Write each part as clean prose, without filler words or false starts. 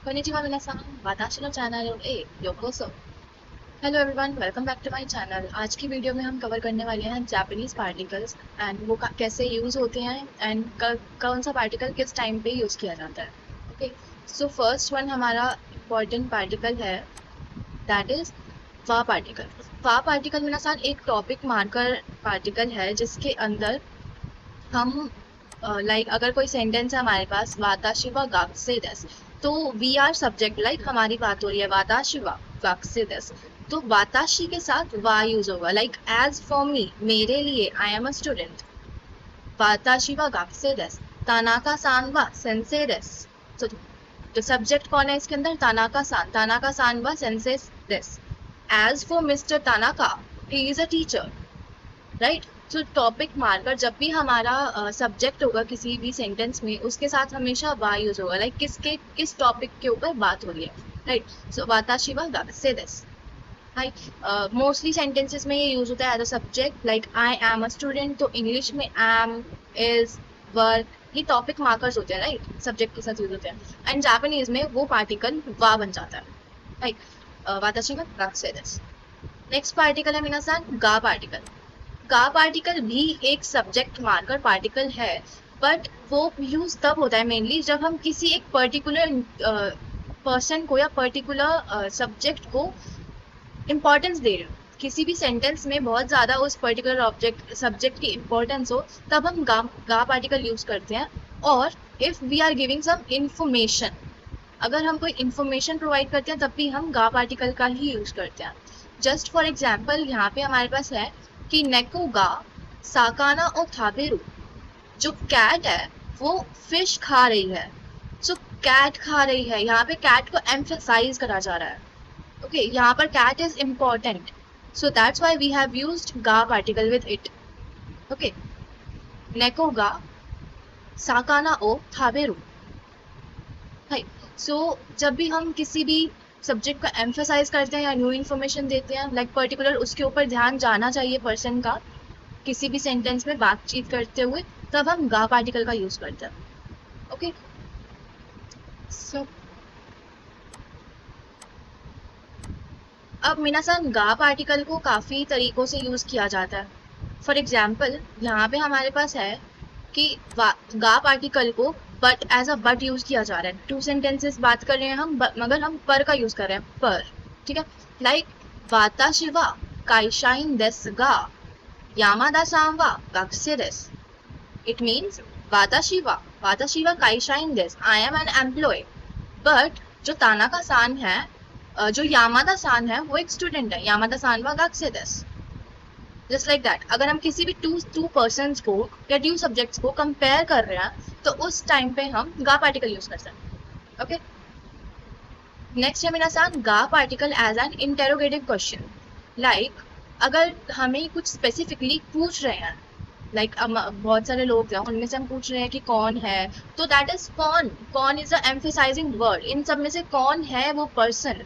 Konnichiwa minasan, watashi no channel e yokoso. Hello everyone, welcome back to my channel. आज की video में हम cover करने वाले हैं जापानीज पार्टिकल्स एंड वो कैसे यूज़ होते हैं एंड कौन सा पार्टिकल किस टाइम पे यूज़ किया जाता है। ओके, सो फर्स्ट वन हमारा इम्पॉर्टेंट पार्टिकल है, दैट इज वा पार्टिकल। वा पार्टिकल minasan एक टॉपिक मार्कर पार्टिकल है जिसके अंदर हम लाइक अगर कोई सेंटेंस है हमारे पास वाताशी वा गाक्से देस, तो वी आर सब्जेक्ट, लाइक हमारी बात हो रही है वाताशी वा गाक्से देस, तो वाताशी के साथ वा यूज होगा। लाइक एज फॉर मी, मेरे लिए, आई एम अ स्टूडेंट, वाताशी वा गाक्से देस। तानाका सान वा सेंसे देस, तो सब्जेक्ट कौन है इसके अंदर? तानाका सान वा सेंसे देस। As for mister Tanaka, he is a teacher, right. तो टॉपिक मार्कर जब भी हमारा सब्जेक्ट होगा किसी भी सेंटेंस में, उसके साथ हमेशा वा यूज होगा। लाइक किस टॉपिक के ऊपर बात हो रही है, राइट। सो वाताशी वा गाक्से देस, राइट। मोस्टली सेंटेंसेस में ये यूज होता है as a subject, like I am a student, तो इंग्लिश में एम, इज, वर्क, ये टॉपिक मार्कर्स होते हैं, राइट, सब्जेक्ट के साथ यूज होते हैं। एंड जापानीज में वो पार्टिकल वा बन जाता है, राइट। वाताशी वा गाक्से देस। नेक्स्ट पार्टिकल है minasan गा पार्टिकल। गा पार्टिकल भी एक सब्जेक्ट मार्कर पार्टिकल है, बट वो यूज तब होता है मेनली जब हम किसी एक पर्टिकुलर पर्सन को या पर्टिकुलर सब्जेक्ट को इम्पोर्टेंस दे रहे हो। किसी भी सेंटेंस में बहुत ज़्यादा उस पर्टिकुलर ऑब्जेक्ट सब्जेक्ट की इम्पोर्टेंस हो, तब हम गा पार्टिकल यूज करते हैं। और if we are giving some information, अगर हम कोई इन्फॉर्मेशन प्रोवाइड करते हैं तब भी हम गा पार्टिकल का ही यूज करते हैं। जस्ट फॉर एग्जाम्पल यहाँ पे हमारे पास है कि नेको गा साकाना ओ थाबेरु, जो कैट है वो फिश खा रही है। सो कैट खा रही है, यहाँ पे कैट को एम्फेसाइज करा जा रहा है। ओके, यहाँ पर cat is important, so that's why we have used गा पार्टिकल विद इट। ओके, नेको गा साकाना ओ थाबेरु, सो जब भी हम किसी भी सब्जेक्ट को एम्फेसाइज करते हैं या न्यू इन्फॉर्मेशन देते हैं, लाइक पर्टिकुलर उसके ऊपर ध्यान जाना चाहिए पर्सन का किसी भी सेंटेंस में बातचीत करते हुए, तब हम गा पार्टिकल का यूज करते हैं। ओके, सो अब minasan गा पार्टिकल को काफ़ी तरीक़ों से यूज़ किया जाता है। फॉर एग्जाम्पल यहाँ पे हमारे पास है कि गा पार्टिकल को but as a but use किया जा रहा है। टू सेंटेंसेस बात कर रहे हैं हम, मगर हम पर का यूज़ कर रहे हैं, पर, ठीक है। लाइक वाताशी वा काइशाइन देस गा यामादा सान वा गाक्से देस। इट मीन्स वाताशी वा काइशाइन देस, I am an employ, but जो तानाका सान है, जो यामादा सान है, वो एक स्टूडेंट है, यामादा सान वा गाक्से देस। जस्ट लाइक दैट, अगर हम किसी भी टू पर्सन्स को या टू सब्जेक्ट्स को कंपेयर कर रहे हैं, तो उस टाइम पे हम गा पार्टिकल यूज कर सकते हैं। ओके, नेक्स्ट है minasan गा particle as an interrogative question. Like अगर हमें कुछ स्पेसिफिकली पूछ रहे हैं, लाइक बहुत सारे लोग हैं, उनमें से हम पूछ रहे हैं कि कौन है, तो दैट इज कौन इज अ एम्फेसाइजिंग वर्ड। इन सब में से कौन है वो पर्सन,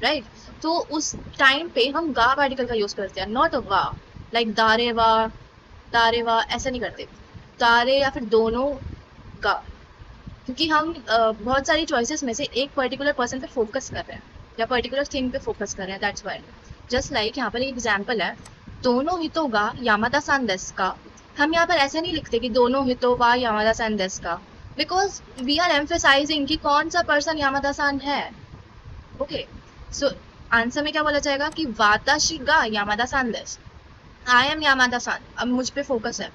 राइट। तो उस टाइम पे हम गा पार्टिकल का यूज करते हैं, नॉट वा। लाइक दारे वा ऐसा नहीं करते, दारे या फिर दोनों गा, क्योंकि हम बहुत सारी चॉइसेस में से एक पर्टिकुलर पर्सन पे फोकस कर रहे हैं या पर्टिकुलर थिंग पे फोकस कर रहे हैं, दैट्स व्हाई। जस्ट लाइक यहाँ पर एक एग्जांपल है, दोनों हितो गा यामादा सान देस का। हम यहाँ पर ऐसे नहीं लिखते कि दोनों हितो वा यामादा सान देस का, बिकॉज वी आर एम्फेसाइजिंग कि कौन सा पर्सन यामादा सान है। ओके, सो आंसर में क्या बोला जाएगा कि वाताशी गा यामादा सान देस, आई एम यामादा सान, अब मुझ पे फोकस है।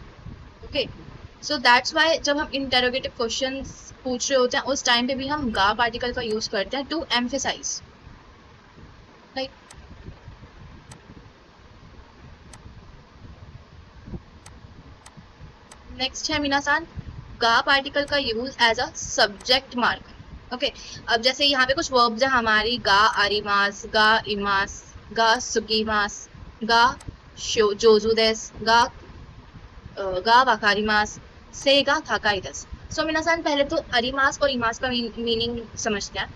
ओके, सो दैट्स वाई जब हम इंटेरोगेटिव क्वेश्चन पूछ रहे होते हैं, उस टाइम पे भी हम गा पार्टिकल का यूज करते हैं टू एम्फेसाइज, राइट। नेक्स्ट है minasan गा पार्टिकल का use as a subject marker. Okay, अब जैसे यहाँ पे कुछ वर्ब्स है हमारी, गा आरिमास, गा इमास, गा सुकीमास, गा जोजू देस, गा वाकारिमास, से गा थाकाई देस। सो minasan पहले तो अरिमास और इमास का मीनिंग समझते हैं।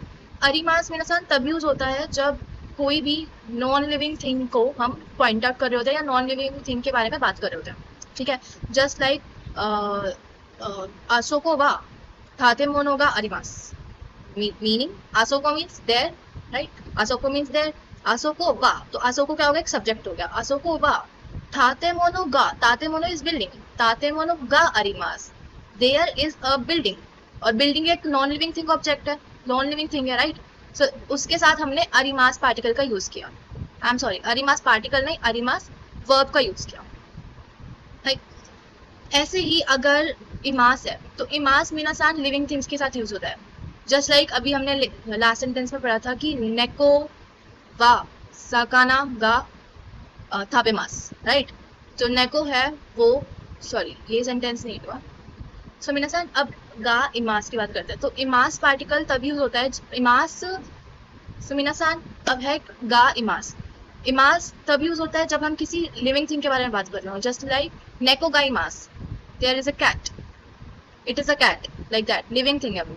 अरिमास minasan तब यूज होता है जब कोई भी नॉन लिविंग थिंग को हम पॉइंट आउट कर रहे होते हैं या नॉन लिविंग थिंग के बारे में बात कर रहे होते हैं, ठीक है। जस्ट लाइक आसोको वा तातेमोनो गा आरिमास, मीनिंग आसोको मीन्स देयर, राइट, आसोको मीन्स देयर, आसोको वा, तो आसोको क्या हो गया, एक सब्जेक्ट हो गया, आसोको वा तातेमोनो गा, तातेमोनो इज बिल्डिंग, तातेमोनो गा आरिमास, देयर इज अ बिल्डिंग, और बिल्डिंग एक नॉन लिविंग थिंग ऑब्जेक्ट है, नॉन लिविंग थिंग है, राइट। सो उसके साथ हमने अरिमास पार्टिकल का यूज किया, आई एम सॉरी, अरिमास पार्टिकल नहीं, अरिमास वर्ब का यूज किया, राइट। ऐसे ही अगर इमास है तो इमास मीनासान लिविंग थिंग्स के साथ यूज होता है, जस्ट लाइक अभी हमने लास्ट सेंटेंस में पढ़ा था कि नेको वा साकाना गा थाबेमास, राइट। जो नेको है वो, सॉरी ये सेंटेंस नहीं हुआ, सो मीनासान अब गा इमास की बात करते हैं, तो इमास पार्टिकल तभी यूज होता है, इमास, सो मीनासान अब है गा इमास, इमास तभी यूज होता है जब हम किसी लिविंग थिंग के बारे में बात कर रहे हो, जस्ट लाइक नेको गा इमास, there is a cat, it is a cat, like that, living thing है वो।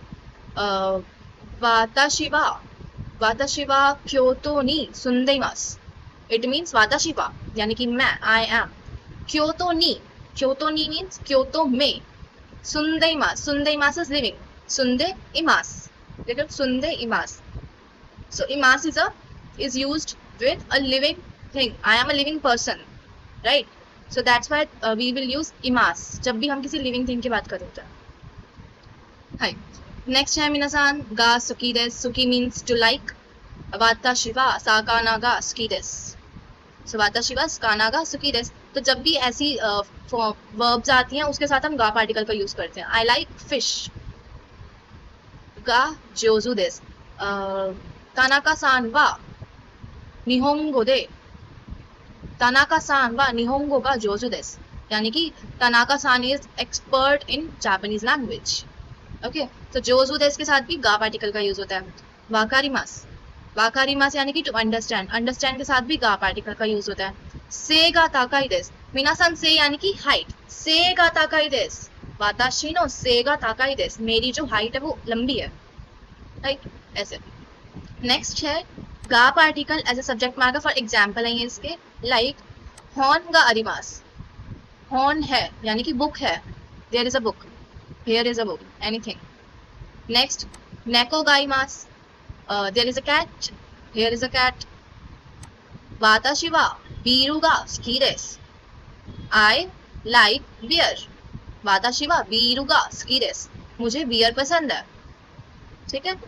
वाताशी वा, वाताशी वा क्योतो नी सुंदेइमास, इट मीन्स वाताशी वा यानी कि मैं, आई एम, क्योतो नी, क्योतो नी मीन्स क्योतो में, सुंदेइमास, सुंदेइमास इज लिविंग, सुंदे इमास, देखो सुंदे इमास, so imas is used with a living thing, I am a living person, right, so that's why we will use imas जब भी हम किसी living thing की बात करते हैं। हाय, नेक्स्ट है minasan ga suki desu, suki means to like, watashi wa sakana ga suki desu, so watashi wa sakana ga suki desu, तो जब भी ऐसी verbs आती हैं उसके साथ हम ga पार्टिकल का यूज करते हैं, I like fish ga jozu desu, तानाका-सान वा निहोंगो दे, तानाका-सान वा निहोंगो गा जोजो देसु, यानी कि तानाका-सान is expert in Japanese language, okay. तो जोजो देसु के साथ भी गा पार्टिकल का यूज होता है। वाकारिमास, वाकारिमास यानी कि टू अंडरस्टैंड, अंडरस्टैंड के साथ भी गा पार्टिकल का यूज होता है। से गा ताकाई देसु, मीनासान से यानी कि हाइट, से गा ताकाई देसु, वाताशी नो से गा ताकाई देसु, मेरी जो हाइट है वो लंबी है, राइट, ऐसे। नेक्स्ट है गा पार्टिकल एज अ सब्जेक्ट में आएगा, फॉर एग्जाम्पल है ये इसके, लाइक हॉर्न गा अरिमास, हॉर्न है यानी कि बुक है, there is a book, here is a book, anything. Next नेको गाइमास, there is a cat, here is a cat. वाताशी वा बीरू गा सुकी देसु, आई लाइक बियर, वाताशी वा बीरू गा सुकी देसु, मुझे बियर पसंद है, ठीक है।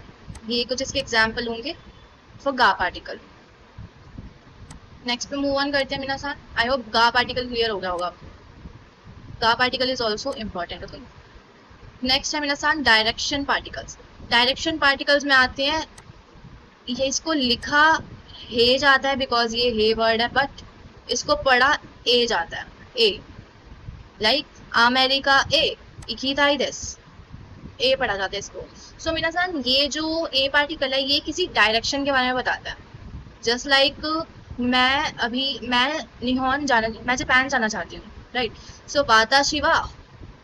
ये कुछ इसके एग्जाम्पल होंगे फॉर गा पार्टिकल। नेक्स्ट पे मूव ऑन करते हैं मीनासान, आई होप गा पार्टिकल क्लियर हो गया होगा आपको, गा particle is also important, okay. Next है मीनासान डायरेक्शन पार्टिकल्स, डायरेक्शन पार्टिकल्स में आते हैं, ये इसको लिखा हे जाता है बिकॉज ये हे वर्ड है, बट इसको पढ़ा ए जाता है, ए, लाइक अमेरिका ए इकिताई देसु, ए पढ़ा जाता है इसको। सो मीनासान ये जो ए पार्टिकल है ये किसी डायरेक्शन के बारे में बताता है, जस्ट लाइक मैं निहोन जाना, मैं जापान जाना चाहती हूँ, राइट। सो वाताशी वा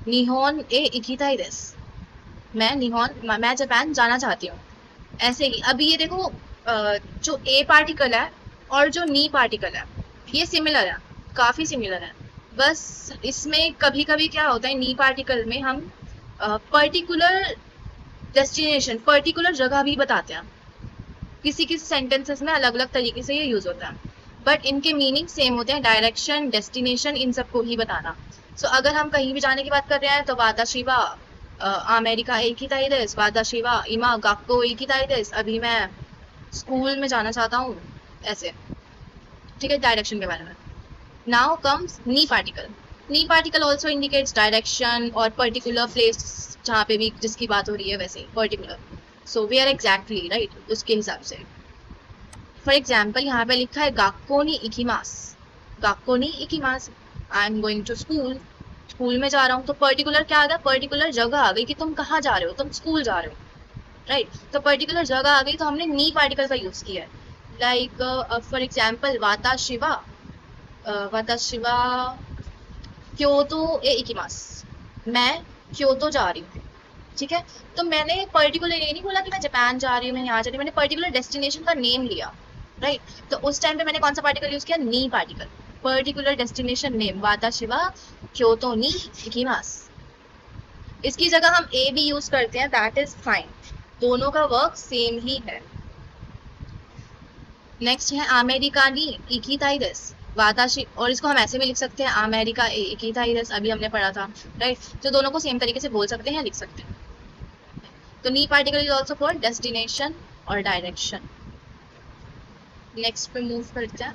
निहोन ए इकिताई देसु, मैं जापान जाना चाहती हूँ। ऐसे ही अभी ये देखो, जो ए पार्टिकल है और जो नी पार्टिकल है ये सिमिलर है, काफ़ी सिमिलर है, बस इसमें कभी कभी क्या होता है, नी पार्टिकल में हम पर्टिकुलर डेस्टिनेशन, पर्टिकुलर जगह भी बताते हैं, किसी किसी सेंटेंसेस में अलग अलग तरीके से ये यूज होता है, बट इनके मीनिंग सेम होते हैं, डायरेक्शन, डेस्टिनेशन, इन सबको ही बताना। सो अगर हम कहीं भी जाने की बात कर रहे हैं तो वाताशी वा अमेरिका एक ही ताई देस, वाताशी वा इमा गाक्को एक ही ताई देस, अभी मैं स्कूल में जाना चाहता हूँ, ऐसे, ठीक है, डायरेक्शन के बारे में। नाउ कम्स नी पार्टिकल, नी पार्टिकल ऑल्सो इंडिकेट्स डायरेक्शन और पर्टिकुलर प्लेस जहाँ पे भी जिसकी बात हो रही है वैसे particular, so where exactly, right, उसके हिसाब से। फॉर एग्जाम्पल यहाँ पे लिखा है गाक्को नी इकिमास, गाक्को नी इकिमास, I am going to school, school में जा रहा हूँ, तो पर्टिकुलर क्या आ गया, पर्टिकुलर जगह आ गई कि तुम कहाँ जा रहे हो, तुम स्कूल जा रहे हो, राइट। तो पर्टिकुलर जगह आ गई तो हमने नी पार्टिकल का यूज किया है, लाइक फॉर एग्जाम्पल वाताशी वा क्योतो ए इकिमास, मैं क्योतो जा रही हूँ, ठीक है। तो मैंने पर्टिकुलर ये नहीं बोला कि मैं जापान जा रही हूँ, मैं यहाँ जा रही हूँ, मैंने पर्टिकुलर डेस्टिनेशन का नेम लिया, राइट। तो उस टाइम पे मैंने कौन सा पार्टिकल यूज किया, नी पार्टिकल, पर्टिकुलर डेस्टिनेशन नेम, वाताशी वा क्योतो नी इकिमास। इसकी जगह हम ए भी यूज करते हैं, दैट इज फाइन, दोनों का वर्क सेम ही है। नेक्स्ट है अमेरिकानी इकीथाइरस वाताशी, और इसको हम ऐसे भी लिख सकते हैं अमेरिका ए इकीथाइरस, अभी हमने पढ़ा था, राइट। तो दोनों को सेम तरीके से बोल सकते हैं या लिख सकते हैं। तो नी particle is also for destination और डायरेक्शन। नेक्स्ट पे मूव करते हैं।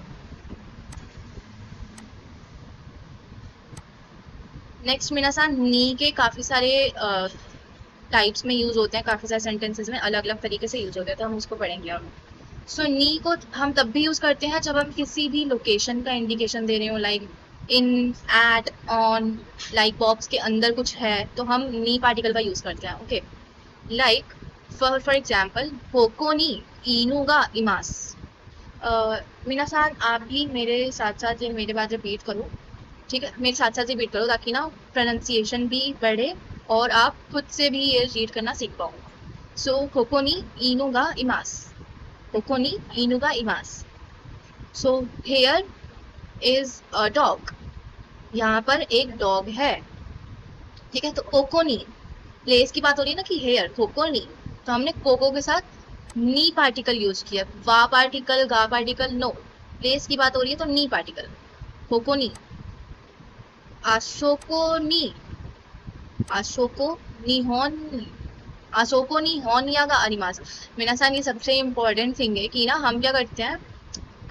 नेक्स्ट मिनासान नी के काफ़ी सारे टाइप्स में यूज़ होते हैं, काफ़ी सारे सेंटेंसेस में अलग अलग तरीके से यूज़ होते हैं, तो हम उसको पढ़ेंगे अब। सो नी को हम तब भी यूज़ करते हैं जब हम किसी भी लोकेशन का इंडिकेशन दे रहे हो, like in, at, on, like box के अंदर कुछ है तो हम नी पार्टिकल का यूज़ करते हैं। ओके, लाइक फॉर एग्जाम्पल होको नी इनुगा इमास। मिनासान आप भी मेरे साथ साथ मेरे बाद रिपीट करो, ठीक है, मेरे साथ साथ रिपीट करो ताकि ना प्रोनाउंसिएशन भी बढ़े और आप खुद से भी ये रीड करना सीख पाओ। सो कोको नी इनुगा इमास, कोको नी इनुगा इमास। So here is a dog, यहाँ पर एक डॉग है, ठीक है। तो कोको नी, प्लेस की बात हो रही है ना कि हेयर, कोको नी, तो हमने कोको के साथ नी पार्टिकल यूज किया, वा पार्टिकल, गा पार्टिकल नो, प्लेस की बात हो रही है तो नी पार्टिकल, कोको नी। आशोको नी, आशोको निहोन, आशोको निहोन यागा अरिमास। मिनासान ये सबसे इम्पोर्टेंट थिंग है कि ना हम क्या करते हैं,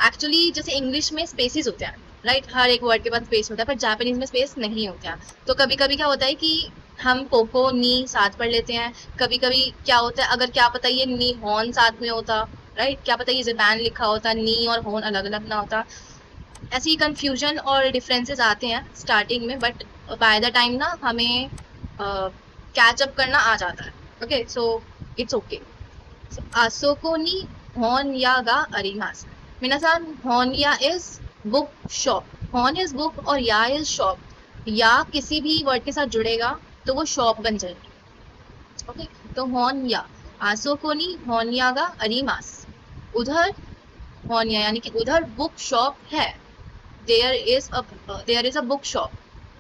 एक्चुअली जैसे इंग्लिश में स्पेसिस होते हैं, राइट, हर एक वर्ड के बाद स्पेस होता है, पर जापानीज में स्पेस नहीं होता है। तो कभी कभी क्या होता है कि हम कोको नी साथ पढ़ लेते हैं, कभी कभी क्या होता है, अगर क्या पता ये नी हॉर्न साथ में होता, राइट, क्या पता ये जापान लिखा होता, नी और हॉर्न अलग अलग ना होता। ऐसी कंफ्यूजन और डिफरेंसेस आते हैं स्टार्टिंग में, बट बाय द टाइम ना हमें कैचअप करना आ जाता है। Okay, so it's okay. आसोको नी हॉर्न या गा अरिमास। मिनासान हॉर्न या इज बुक शॉप, हॉर्न इज बुक और या इज शॉप, या किसी भी वर्ड के साथ जुड़ेगा तो वो शॉप बन जाएगी। ओके, तो हॉर्न या, आसोको नी हॉर्न या गा अरिमास, उधर हॉर्न या यानी कि उधर बुक शॉप है, there is a book shop।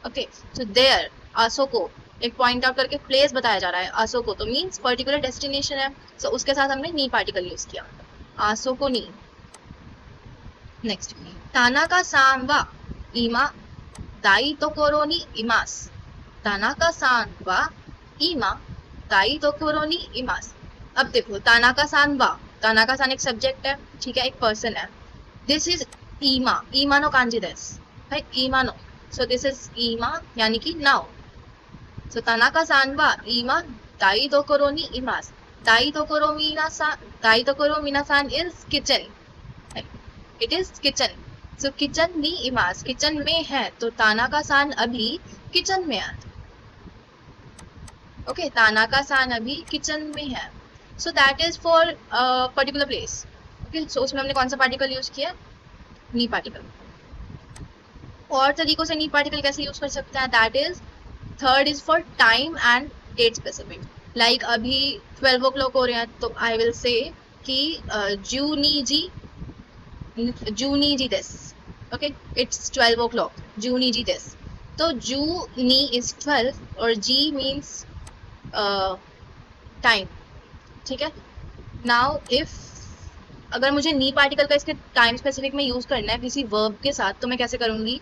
okay, so there, आसोको, एक पॉइंट आउट करके प्लेस बताया जा रहा है, आसोको तो मींस पर्टिकुलर डेस्टिनेशन है, so उसके साथ हमने नी पार्टिकल यूज किया, आसोको नी। नेक्स्ट, तानाका सान वा इमा दाई तोकोरो नी इमास, तानाका सान वा इमा दाई तोकोरो नी इमास। अब देखो तानाका सान वा, तानाका सान एक सब्जेक्ट है, ठीक है, एक पर्सन है, दिस इज ईमा, ईमा नो कांजी देस, राइट, ईमा नो, सो दिस इज ईमा यानी कि नाउ। सो तानाका सान वा ईमा दाई दोकोरो नी इमास, दाई दोकोरो मीनासान is kitchen, it is kitchen, so kitchen नी इमास, किचन में है, तो तानाका सान अभी किचन में है। ओके, तानाका सान अभी किचन में है, so that is for particular place. Okay, so उसमें हमने कौन सा पार्टिकल यूज किया, नी पार्टिकल। और तरीकों से नी पार्टिकल कैसे यूज कर सकते हैं, that is third is for time and date specific, like अभी 12 o'clock हो रहे हैं तो आई विल से कि जूनी जी दिस, ओके, इट्स 12 o'clock, जूनी जी दिस, तो जू नी इज 12 और जी मीन्स टाइम, ठीक है। नाउ इफ अगर मुझे नी पार्टिकल का इसके टाइम स्पेसिफिक में यूज करना है किसी वर्ब के साथ, तो मैं कैसे करूंगी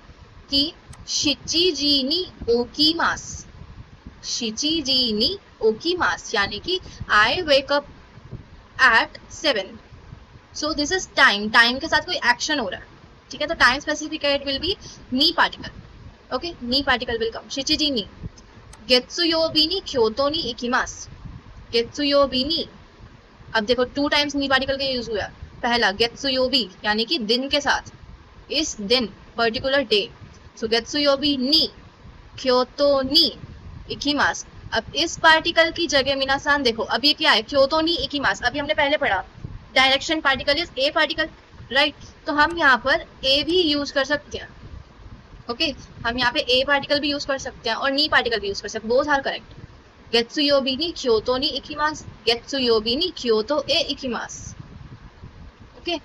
कि शिची जी नी ओकी मास, शिची जी नी ओकी मास यानी कि I wake up at 7, so this is time, time के साथ कोई एक्शन हो रहा है, ठीक है, तो टाइम स्पेसिफिकेट विल बी नी पार्टिकल। ओके, नी पार्टिकल विल कम, शिची जी नी, गेत्सुयोबी नी क्योतो नी इकिमास, गेत्सुयोबी नी, अब देखो 2 टाइम्स नी पार्टिकल का यूज हुआ, पहला गेत्सुयोबी यानी कि दिन के साथ, इस दिन, पर्टिकुलर डे, सो गेत्सुयोबी नी क्योतो नी इकिमास। अब इस पार्टिकल की जगह मिनासान देखो अब ये क्या है, क्योतो नी इकिमास, अभी हमने पहले पढ़ा direction particle is a particle, right, तो हम यहाँ पर ए भी यूज कर सकते हैं। ओके, हम यहाँ पे ए पार्टिकल भी यूज कर सकते हैं और नी पार्टिकल भी यूज कर सकते हैं, बोथ आर करेक्ट। गेत्सुयोबी नी क्योतो नी इकिमास, गेत्सुयोबी नी क्योतो ए इकिमास, okay,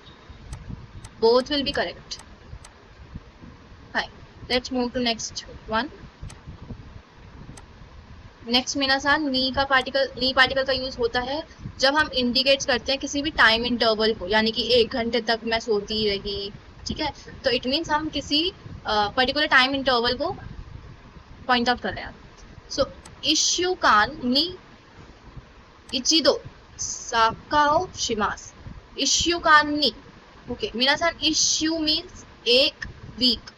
both will be correct, fine, let's move to next one। next minasan knee particle का यूज होता है जब हम इंडिकेट करते हैं किसी भी टाइम इंटरवल को, यानी कि 1 घंटे तक मैं सोती रही, ठीक है, तो इट मीन्स हम किसी पर्टिकुलर टाइम इंटरवल को पॉइंट आउट कर रहे हैं. सो इश्यू कान नी इचिदो साकाओ शिमास. इश्यू कान नी, ओके, मीनासान इश्यू मीन्स एक वीक,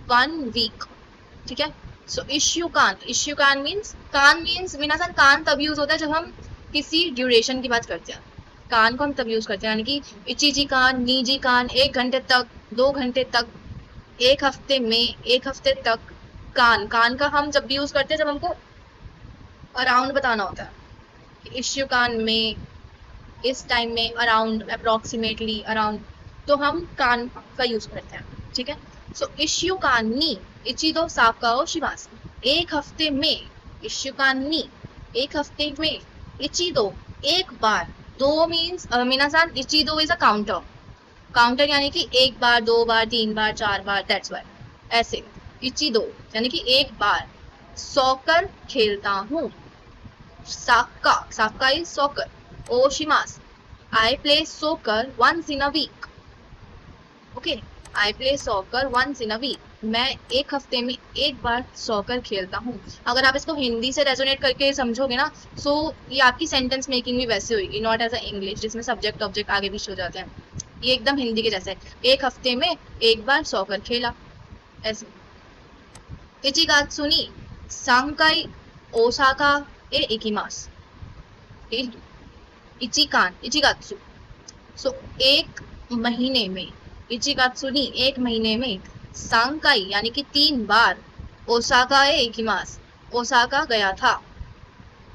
1 वीक, ठीक है. सो इश्यू कान मीन्स मीनासान कान तब यूज होता है जब हम किसी ड्यूरेशन की बात करते हैं. कान को हम तब यूज करते हैं, यानी कि इची कान, नीजी कान, 1 घंटे तक, 2 घंटे तक, 1 हफ्ते में, 1 हफ्ते तक. कान का हम जब भी यूज करते हैं जब हमको अराउंड बताना होता है. इश्यू कान में, इस टाइम में, अराउंड, अप्रोक्सीमेटली अराउंड, तो हम कान का यूज करते हैं, ठीक है. सो इश्यू कान नी इचिदो साकाओ शिमास. 1 हफ्ते में, इश्यू कान नी, 1 हफ्ते में, इचिदो एक बार, दो मीन्स मीनासान इचिदो इज अ काउंटर यानी कि 1 बार, 2 बार, 3 बार, 4 बार, दैट्स वाई. ऐसे इचिदो यानी कि एक बार. सॉकर खेलता हूँ. साका इज सॉकर. ओ शिमास, I play soccer once in a week. Okay, I play soccer once in a week. मैं 1 हफ्ते में एक बार सॉकर खेलता हूँ. अगर आप इसको हिंदी से रेजोनेट करके समझोगे ना, सो ये आपकी सेंटेंस मेकिंग भी वैसे होगी, नॉट एज अ इंग्लिश जिसमें सब्जेक्ट ऑब्जेक्ट आगे पीछे हो जाते हैं. ये एकदम हिंदी के जैसे, 1 हफ्ते में एक बार सॉकर खेला, ऐसे. इचिगात्सु ni 3回 ओसाका ए इकिमास. इचिगात्सु, सो एक महीने में, इचिगात्सुनी एक महीने में, सांकाई यानी कि 3 बार, ओसाका ए इकिमास, ओसाका गया था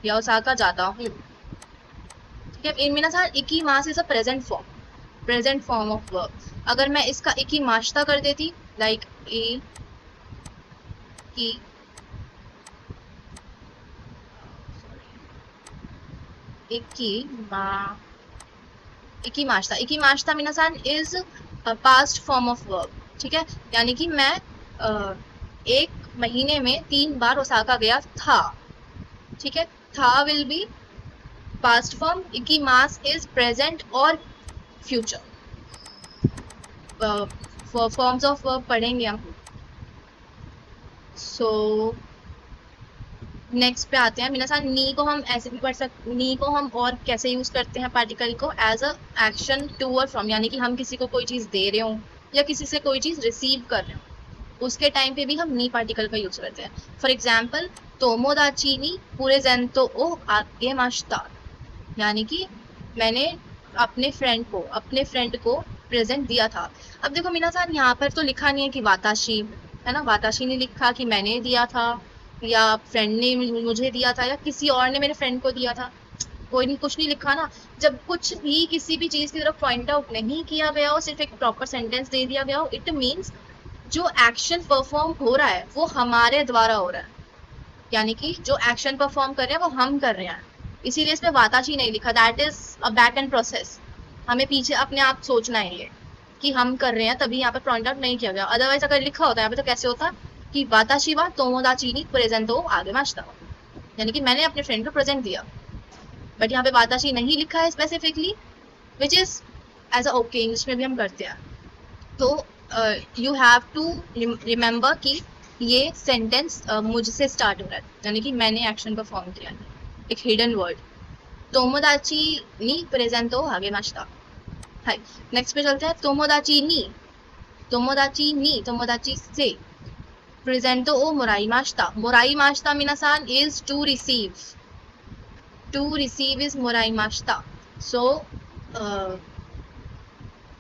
या ओसाका जाता हूँ, ठीक है. इन मीनासान इकिमास is a present form of verb. अगर मैं इसका इकिमाश्ता कर देती, लाइक ए की इकिमाश्ता मीनासान is past form of verb, ठीक है. यानी कि मैं एक महीने में 3 बार ओसाका गया था, ठीक है. था विल बी पास्ट फॉर्म, इकिमास इज प्रेजेंट और फ्यूचर. फॉर्म्स ऑफ वर्ब पढ़ेंगे हम. सो नेक्स्ट पे आते हैं. मीनासान नी को हम ऐसे भी पढ़ सकते, नी को हम और कैसे यूज करते हैं पार्टिकल को, एज अ एक्शन टू और फ्रॉम, यानी कि हम किसी को कोई चीज दे रहे हो या किसी से कोई चीज रिसीव कर रहे हो, उसके टाइम पे भी हम नी पार्टिकल का यूज करते हैं. फॉर एग्जाम्पल, तोमोदाची नी पुरेजेंटो ओ आगेमाशिता, यानी कि मैंने अपने फ्रेंड को प्रेजेंट दिया था. अब देखो मीनासान यहाँ पर तो लिखा नहीं है कि वाताशी, है ना, वाताशी ने लिखा कि मैंने दिया था, या फ्रेंड ने मुझे दिया था, या किसी और ने मेरे फ्रेंड को दिया था. कोई नहीं, कुछ नहीं लिखा ना. जब कुछ भी किसी भी चीज की तरफ पॉइंट आउट नहीं किया गया हो, सिर्फ एक प्रॉपर सेंटेंस दे दिया गया हो, इट मीन्स जो एक्शन परफॉर्म हो रहा है वो हमारे द्वारा हो रहा है, यानी कि जो एक्शन परफॉर्म कर रहे हैं वो हम कर रहे हैं. इसीलिए इसमें वाताशी नहीं लिखा. That is a back and process. हमें पीछे अपने आप सोचना है ये कि हम कर रहे हैं, तभी यहाँ पर पॉइंट आउट नहीं किया गया. अदरवाइज अगर लिखा होता है यहाँ पे तो कैसे होता कि वाताशी वा तोमोदाची नी प्रेजेंटो आगेमाशिता, यानी कि मैंने अपने फ्रेंड को प्रेजेंट दिया. बट यहाँ पे वाताशी नहीं लिखा है specifically, which is as a okay, English में भी हम करते हैं. तो यू हैव टू रिमेंबर कि ये सेंटेंस मुझसे स्टार्ट हो रहा है, यानी कि मैंने एक्शन परफॉर्म किया है, एक हिडन वर्ड. तोमोदाची नी प्रेजेंटो आगेमाशिता. हाय, नेक्स्ट पे चलते हैं. तोमोदाची से प्रेजेंटो ओ मोराइमाशिता. मोराइमाशिता मीनासान is to receive. To receive is मोराइमाशिता. सो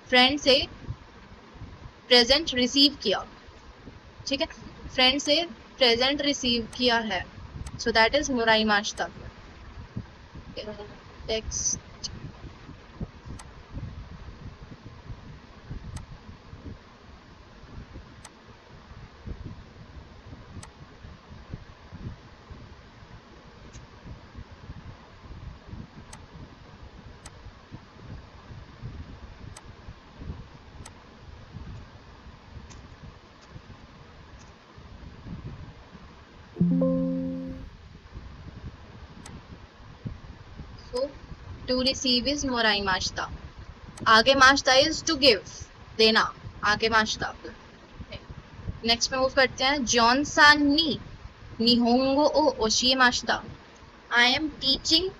फ्रेंड से प्रेजेंट रिसीव किया, ठीक है. फ्रेंड से प्रेजेंट रिसीव किया है, सो दैट इज मोराइमाशिता. नेक्स्ट. टू रिसीव इज मोराई माश्ता, आगे माश्ता इज टू गिव, देना, आगे माश्ता। नेक्स्ट में मूव करते हैं, जॉन सान नी निहोंगो ओ ओशिए माश्ता, आई एम टीचिंग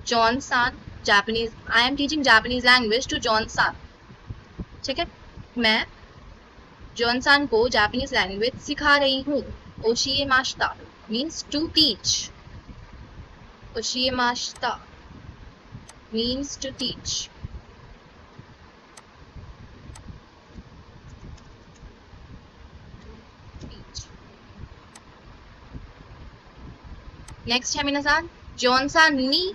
जॉन सान Japanese, I am teaching Japanese language to John सान। ठीक है, मैं जॉन सान को जापानीज लैंग्वेज सिखा रही हूँ। ओशिए माश्ता मीन्स टू टीच, ओशिए माश्ता मीन्स टू टीच। नेक्स्ट है मिनासान, जॉन सान नी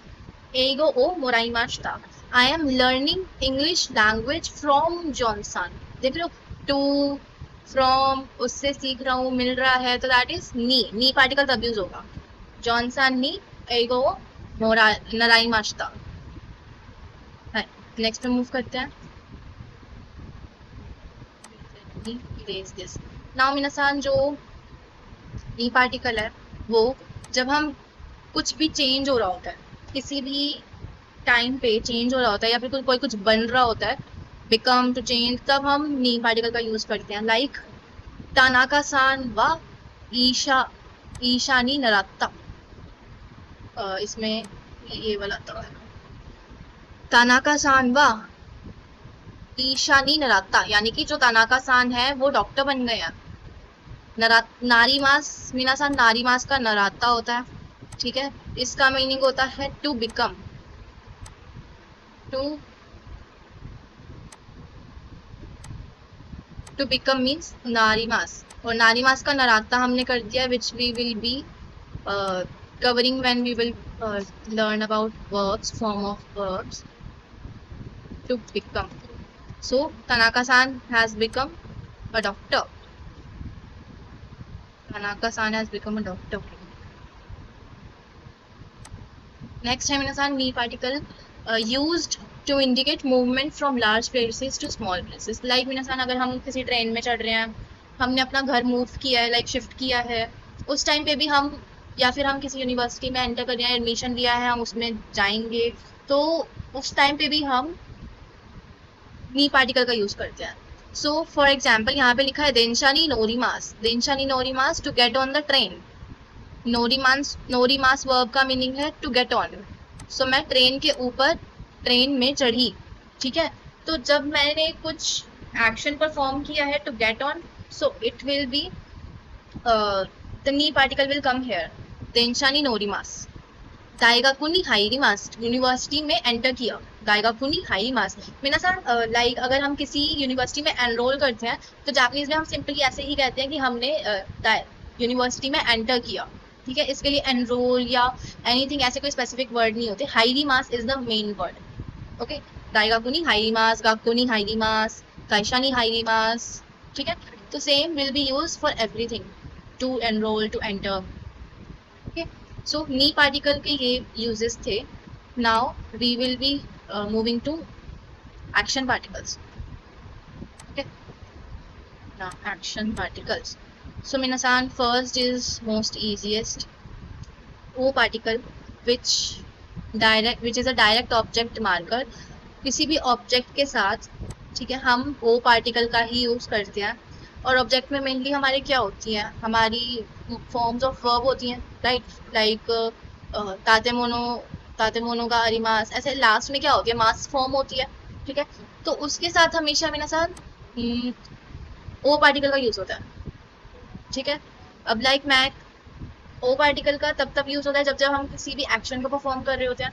एगो ओ मोराई माश्ता, I am learning English language from John सान। देख लो, टू, फ्रॉम, उससे सीख रहा हूँ, मिल रहा है, तो दैट इज नी पार्टिकल तब यूज होगा। जॉन सान नी एगो मोरा नराई माश्ता। नेक्स्ट में मूव करते हैं, नाउ मिनासान जो नी पार्टिकल है वो जब हम कुछ भी चेंज हो रहा होता है, किसी भी टाइम पे चेंज हो रहा होता है, या फिर कोई कुछ बन रहा होता है, बिकम टू चेंज, तब हम नी पार्टिकल का यूज करते हैं। लाइक तानाका सान वा ईशा ईशानी नराता, इसमें ये वाला था, तानाका सान वा ईशानी नराता, यानी कि जो तानाका सान है वो डॉक्टर बन गए हैं। नारी मास, मीनासान नारी मास का नराता होता है। ठीक है, इसका मीनिंग होता है to become, to become means नारी मास, और नारी मास का नराता हमने कर दिया, which we will be covering when we will learn about verbs, form of verbs, to become. So तानाका-san has become a doctor. Tanaka-san has become a doctor. Next है मीनासान मी particle used to indicate movement from large places to small places. Like मीनासान अगर हम किसी train में चढ़ रहे हैं, हमने अपना घर मूव किया है, लाइक शिफ्ट किया है, उस टाइम पे भी हम, या फिर हम किसी यूनिवर्सिटी में एंटर कर रहे हैं, एडमिशन लिया है, हम उसमें जाएंगे, तो उस टाइम पे भी हम नी पार्टिकल का यूज करते हैं। सो फॉर एग्जाम्पल यहाँ पे लिखा है देनशानी नोरीमास to get on the train. नोरीमास वर्ब का मीनिंग है टू गेट ऑन। सो मैं ट्रेन के ऊपर, ट्रेन में चढ़ी, ठीक है, तो जब मैंने कुछ एक्शन परफॉर्म किया है to get on, so it will be the नी पार्टिकल विल कम हेयर, देनशानी नोरीमास। दाइगाकुनी हाइरीमास, यूनिवर्सिटी में एंटर किया, दाइगाकुनी हाइरीमास। मीनासान लाइक अगर हम किसी यूनिवर्सिटी में एनरोल करते हैं तो जापानीज में हम सिंपली ऐसे ही कहते हैं कि हमने यूनिवर्सिटी में एंटर किया, ठीक है, इसके लिए एनरोल या एनीथिंग ऐसे कोई स्पेसिफिक वर्ड नहीं होते, हाइरीमास is the main word. Okay, दाइगाकुनी हाइरीमास, गाकुनी हाइरीमास, काइशानी हाइरीमास, ठीक है, तो same will be use for everything, to enroll, to enter. Okay, so नी पार्टिकल के ये यूजेस थे। Now we will be moving to action particles. Okay, now action particles. So minasan, first is most easiest, O particle which is a direct object marker। किसी भी object के साथ, ठीक है, हम O पार्टिकल का ही यूज करते हैं। और ऑब्जेक्ट में मेनली हमारे क्या होती हैं, हमारी फॉर्म्स ऑफ वर्ब होती हैं, राइट, लाइक तातेमोनो का अरिमास, ऐसे लास्ट में क्या होती है, मास फॉर्म होती है, ठीक है, तो उसके साथ हमेशा मीनासान ओ पार्टिकल का यूज होता है, ठीक है। अब लाइक मैं, ओ पार्टिकल का तब यूज होता है जब हम किसी भी एक्शन को परफॉर्म कर रहे होते हैं,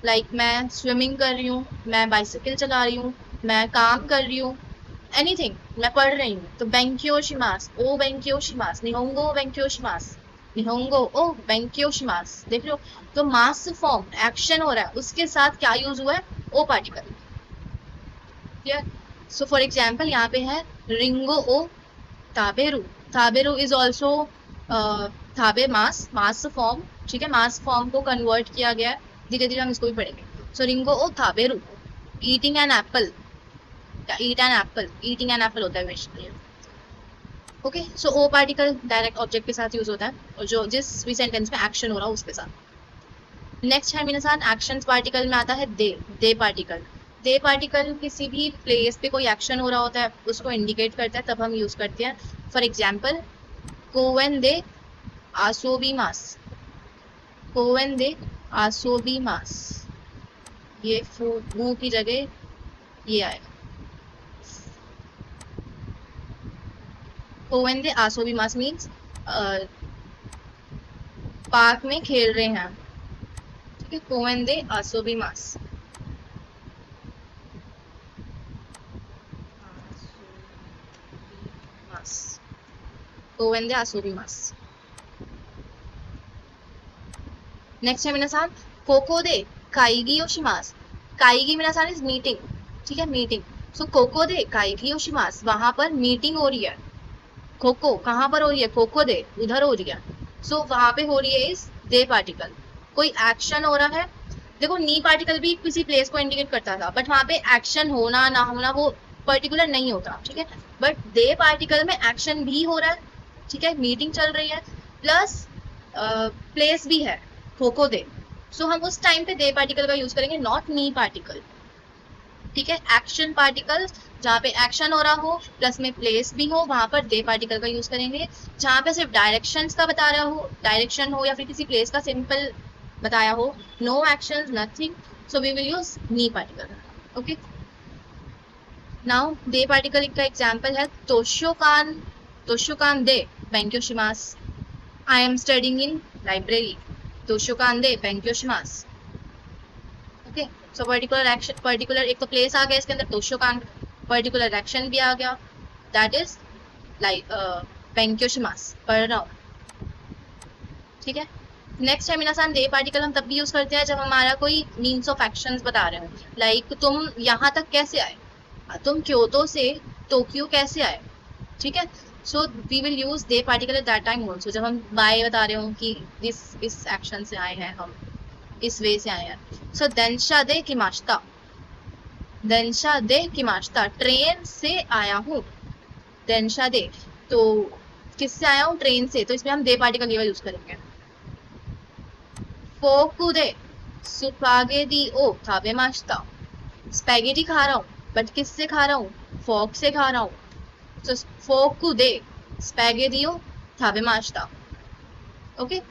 लाइक मैं स्विमिंग कर रही हूँ, मैं बाइसिकल चला रही हूँ, मैं काम कर रही हूँ, एनीथिंग, मैं पढ़ रही हूँ, तो बेंक्योशिमास, ओ बेंक्योशिमास, निहोंगो बेंक्योशिमास, निहोंगो ओ बेंक्योशिमास। देख लो, तो मास फॉर्म एक्शन हो रहा है, उसके साथ क्या यूज हुआ है, ओ पार्टिकल, ठीक है। सो फॉर एग्जाम्पल यहाँ पे है रिंगो ओ ताबेरू, ताबेरू इज ऑल्सो थाबे मास फॉर्म, ठीक है, मास फॉर्म को कन्वर्ट किया गया है, धीरे धीरे हम इसको भी पढ़ेंगे। सो रिंगो ओ थाबेरू, eating an apple, eating an apple होता है बेसिकली। ओके, सो ओ पार्टिकल डायरेक्ट ऑब्जेक्ट के साथ यूज होता है, और जो जिस भी सेंटेंस में एक्शन हो रहा है उसके साथ। नेक्स्ट है मिनसान एक्शंस पार्टिकल में आता है दे। दे पार्टिकल। दे पार्टिकल किसी भी प्लेस पे कोई एक्शन हो रहा होता है उसको इंडिकेट करता है, तब हम यूज करते हैं। फॉर एग्जाम्पल कोवेन दे आसोबी मास। कोवेन दे आसोबी मास, ये फू की जगह ये आएगा। कोवेन दे आसोबी मास मीन्स पार्क में खेल रहे हैं, ठीक है। कोवेन दे आसोबी मास। कोवेन दे आसोबी मास। नेक्स्ट है मिनासान कोको दे काइगी योशिमास। काइगी मिनासान इज मीटिंग, ठीक है, मीटिंग। सो कोको दे काइगी योशिमास, वहां पर मीटिंग हो रही है। कोको कहाँ पर हो रही है? कोको दे उधर हो रही है। सो वहां पे हो रही है इस दे पार्टिकल। कोई एक्शन हो रहा है। देखो नी पार्टिकल भी किसी प्लेस को इंडिकेट करता था, बट वहां पे एक्शन होना ना होना वो पर्टिकुलर नहीं होता, ठीक है। बट दे पार्टिकल में एक्शन भी हो रहा है, ठीक है, मीटिंग चल रही है, प्लस प्लेस भी है कोको दे। सो हम उस टाइम पे दे पार्टिकल का यूज करेंगे, नॉट नी पार्टिकल, ठीक है। एक्शन पार्टिकल जहाँ पे एक्शन हो रहा हो प्लस में प्लेस भी हो वहां पर दे पार्टिकल का यूज करेंगे। जहाँ पे सिर्फ डायरेक्शंस का बता रहा हो, डायरेक्शन हो या फिर किसी प्लेस का सिंपल बताया हो, no actions nothing, so we will use नी पार्टिकल। ओके, नाउ दे पार्टिकल का एग्जांपल है तोशोकान। तोशोकान दे बेंक्यो शिमास। I am studying in library. तोशोकान दे बेंक्यो शिमास। Okay, so particular action, particular एक तो प्लेस आ गया इसके अंदर तोशोकान, पर्टिकुलर एक्शन भी आ गया, दैट इज लाइक बेंक्यो शिमास, पढ़ रहा हूँ, ठीक है। नेक्स्ट है मिनासान दे पार्टिकल हम तब भी यूज करते हैं जब हमारा कोई मीन्स ऑफ एक्शंस बता रहे हो, लाइक तुम यहाँ तक कैसे आए, तुम क्योतो से टोक्यो कैसे आए, ठीक है। सो वी विल यूज दे particle at that time also, जब हम बाय बता रहे हो कि इस एक्शन से आए हैं, हम इस वे से आए हैं। सो देंशा दे किमाश्ता। देंशा दे किमाश्ता, ट्रेन से आया हूँ। देंशा दे, तो किससे आया हूँ? ट्रेन से, तो इसमें हम दे पार्टिकल केवल यूज करेंगे। फोकू दे सुपागेटी ओ थाबे माश्ता। स्पैगेटी खा रहा हूँ, बट किससे खा रहा हूँ? फोक से खा रहा हूँ। तो फोकू दे स्पैगेटी ओ थाबे माश्ता। ओके,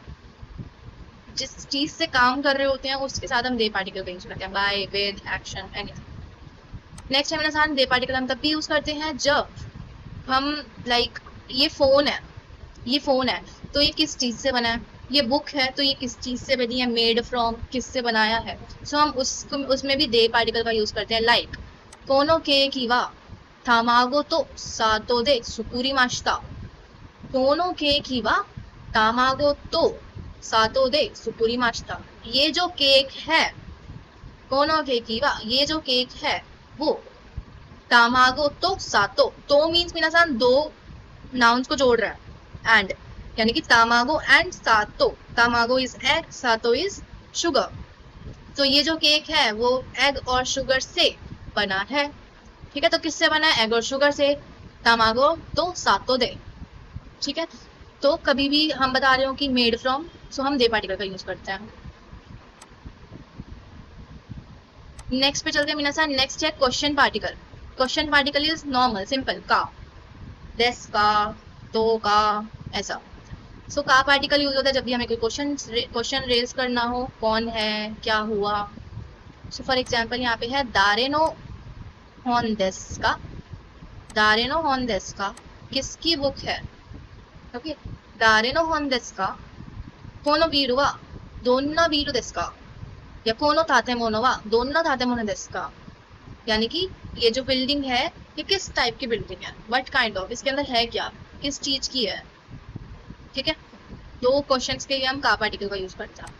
जिस चीज से काम कर रहे होते हैं उसके साथ हम दे पार्टिकल का यूज करते हैं, by, with, action, anything. Next है मिनासान दे पार्टिकल हम तब भी यूज करते हैं जब हम लाइक ये फोन है, ये फोन है तो ये किस चीज से बना है? ये बुक है तो ये किस चीज से बनी है? मेड फ्रॉम, किससे बनाया है? सो हम उसमें भी दे पार्टिकल का यूज करते हैं, लाइक कोनो के कीवा तामागो तो सातो दे सुकुरी माश्ता। कोनो के कीवा तामागो तो सातो दे सुकुरी माश्ता। ये जो केक है, कोनो के कीवा, ये जो केक है वो तामागो तो सातो, तो मीन्स मिनासान दो नाउन्स को जोड़ रहा है, एंड यानी कि तामागो एंड सातो। तामागो इज एग, सातो इज शुगर। तो ये जो केक है वो एग और शुगर से बना है, ठीक है। तो किससे बना है? एग और शुगर से। तामागो तो सातो दे, ठीक है। तो कभी भी हम बता रहे हो कि मेड फ्रॉम, सो हम दे पार्टिकल का यूज करते हैं। नेक्स्ट पे चलते हैं मिनासान, नेक्स्ट है question particle. Question particle is normal simple का, देस का, तो का, ऐसा। सो का पार्टिकल यूज होता है जब भी हमें कोई क्वेश्चन रेज करना हो, कौन है, क्या हुआ। सो फॉर एग्जांपल यहाँ पे है दारेनो हॉन देस का। दारेनो हॉन देस का किसकी बुक है? ओके, दारेनो हॉन देस का कोनो बीरु वा दोन्ना बीरु देस का, या कोनो ताते मोनो वा दोन्ना ताते मोनो देस का। यानी कि ये जो बिल्डिंग है ये किस टाइप की बिल्डिंग है, व्हाट काइंड ऑफ, इसके अंदर है क्या, किस चीज की है, ठीक है। दो क्वेश्चंस के लिए हम का पार्टिकल का यूज करते हैं।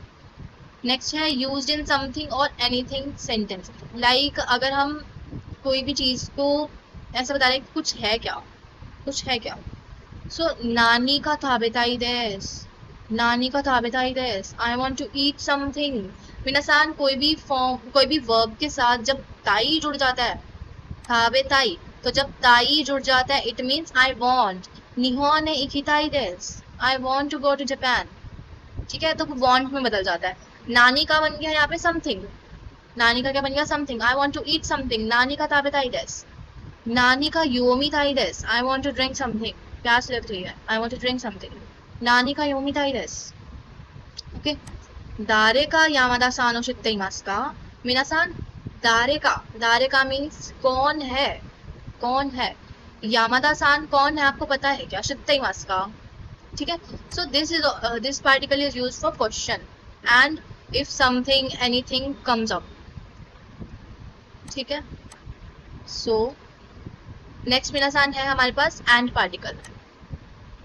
नेक्स्ट है यूज्ड इन समथिंग और एनीथिंग सेंटेंस, लाइक अगर हम कोई भी चीज को ऐसा बता रहे हैं कुछ है क्या, कुछ है क्या। सो नानी का ताबेताई देस, नानी का ताबेताई देस, I want to eat something. मिनासान कोई भी फॉर्म, कोई भी वर्ब के साथ जब ताई जुड़ जाता है, ताबेताई, तो जब ताई जुड़ जाता है इट मीन्स आई वांट। निहोने इकिताई देस, I want to go to Japan, ठीक है। तो वांट में बदल जाता है। नानी का बन गया यहाँ पे समथिंग, नानी का क्या बन गया something, I want to eat something, नानी का ताबेताई डेस, नानी का योमी थाई डेस, I want to drink something, प्यास लग रही है, I want to drink something, नानी का योमी थाई डेस। ओके, दारे का यामादा सान ओ शित्ते इमासु का, मीनासान दारे का मीन्स कौन है, कौन है, यामादा सान कौन है आपको पता है क्या, शित्ते इमासु का, ठीक है। So this particle is used for question and if something anything comes up, ठीक है। सो नेक्स्ट मीनासान है हमारे पास and particle,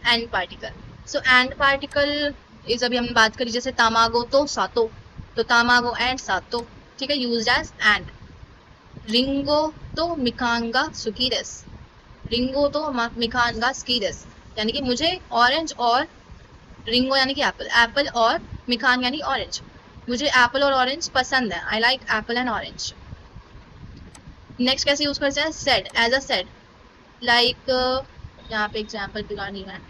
and particle. So and particle is, अभी हमने बात करी जैसे तामागो तो सातो, तो तामागो एंड सातो, ठीक है, यूज्ड एज एंड। रिंगो तो मिकांगा सुकी देस, रिंगो तो मिकान का स्कीरस, यानी कि मुझे ऑरेंज और रिंगो यानी कि एप्पल, एप्पल और मिकान यानी ऑरेंज, मुझे एप्पल और ऑरेंज पसंद है, I like apple and orange. Next कैसे यूज करते हैं, said, as a said, like यहाँ पे एग्जाम्पल दिखानी है,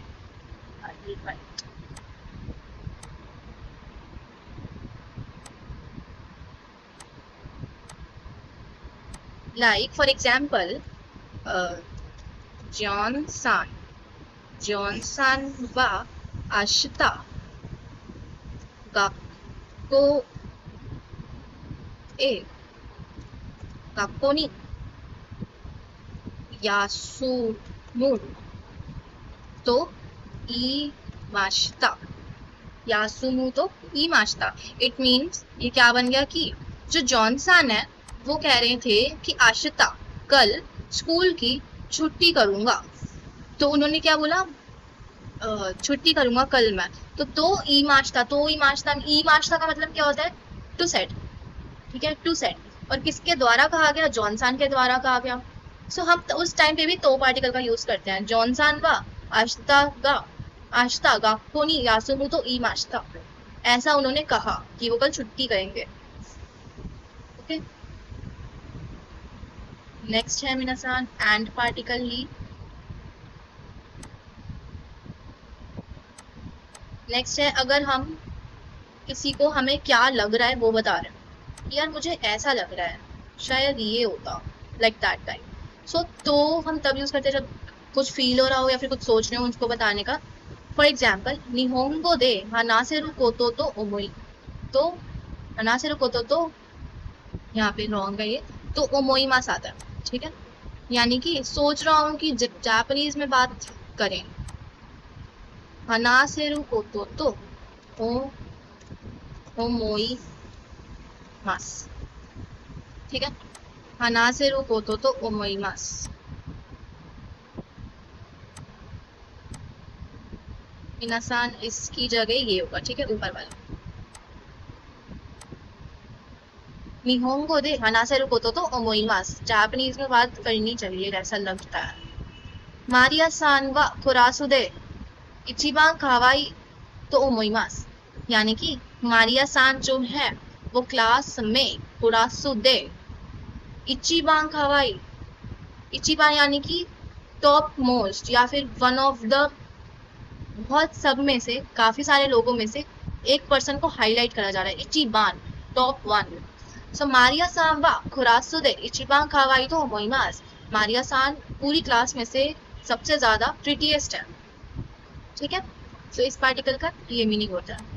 like for example Johnson, Johnson व आशिता गाको ए गाकोनी यासुमु तो ई माश्ता, यासुमु तो ई माश्ता। इट मीन्स ये क्या बन गया कि जो जॉनसन है वो कह रहे थे कि आशिता कल स्कूल की छुट्टी करूंगा, तो उन्होंने क्या बोला, छुट्टी करूंगा कल मैं, तो ई माश्ता, तो ई माश्ता, ई माश्ता का मतलब क्या होता है, टू सेट, ठीक है, टू सेट, और किसके द्वारा कहा गया, जॉनसन के द्वारा कहा गया। सो हम उस टाइम पे भी तो पार्टिकल का यूज करते हैं, जॉनसन वा आश्ता गा कोनी यासुमु तो ई माश्ता, ऐसा उन्होंने कहा कि वो कल छुट्टी करेंगे। ओके, नेक्स्ट है मिनासान एंड पार्टिकल ही। नेक्स्ट है अगर हम किसी को हमें क्या लग रहा है वो बता रहे हैं, यार मुझे ऐसा लग रहा है, शायद ये होता, लाइक दैट टाइम। सो तो हम तब यूज करते हैं जब कुछ फील हो रहा हो या फिर कुछ सोच रहे हो उसको बताने का। फॉर एग्जाम्पल निहोंगो दे हानासेरु कोतो तो ओमोई, तो हानासेरु कोतो तो यहाँ पे रॉन्ग है ये, तो ओमोई मास आता है, ठीक है, यानी कि सोच रहा हूँ कि जापानीज में बात करें, हानासेरु कोतो तो ओमोई मास, ठीक है, हानासेरु कोतो तो ओमोई मास। मिनासान इसकी जगह ये होगा, ठीक है, ऊपर वाला निहोंगो दे हानासेरु कोतो तो ओमोइमास, जापानीज में बात करनी चाहिए ऐसा लगता है। मारिया सान वा कुरासु दे इचिबान कावाई तो ओमोइमास, यानी कि मारिया सान जो है वो क्लास में कुरासु दे इचिबान कावाई, इचिबान यानी कि टॉप मोस्ट या फिर वन ऑफ द, बहुत सब में से काफी सारे लोगों में से एक पर्सन को हाईलाइट करा जा रहा है, इचिबान टॉप वन। सो मारिया सान वा कुरासु दे इचिबान कावाई तो ओमोइमास, मारिया सान पूरी क्लास में से सबसे ज्यादा प्रिटीएस्ट है, ठीक है। सो इस पार्टिकल का ये मीनिंग होता है।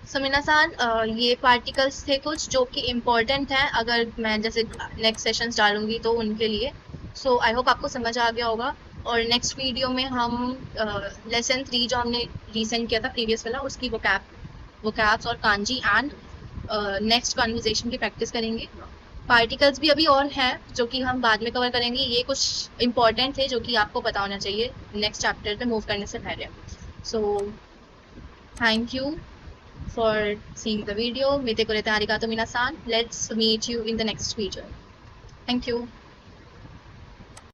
सो मिनासान ये पार्टिकल्स थे कुछ जो कि इम्पोर्टेंट हैं, अगर मैं जैसे नेक्स्ट सेशंस डालूंगी तो उनके लिए। सो आई होप आपको समझ आ गया होगा, और नेक्स्ट वीडियो में हम लेसन 3 जो हमने रिसेंट किया था प्रीवियस वाला, उसकी वोकैब्स और कांजी एंड नेक्स्ट कन्वर्सेशन की प्रैक्टिस करेंगे। पार्टिकल्स भी अभी और हैं जो कि हम बाद में कवर करेंगे, ये कुछ इंपॉर्टेंट थे जो कि आपको पता होना चाहिए नेक्स्ट चैप्टर पे मूव करने से पहले। So thank you for seeing the video. Mite korete arigatou minasan. Let's meet you in the next video. Thank you.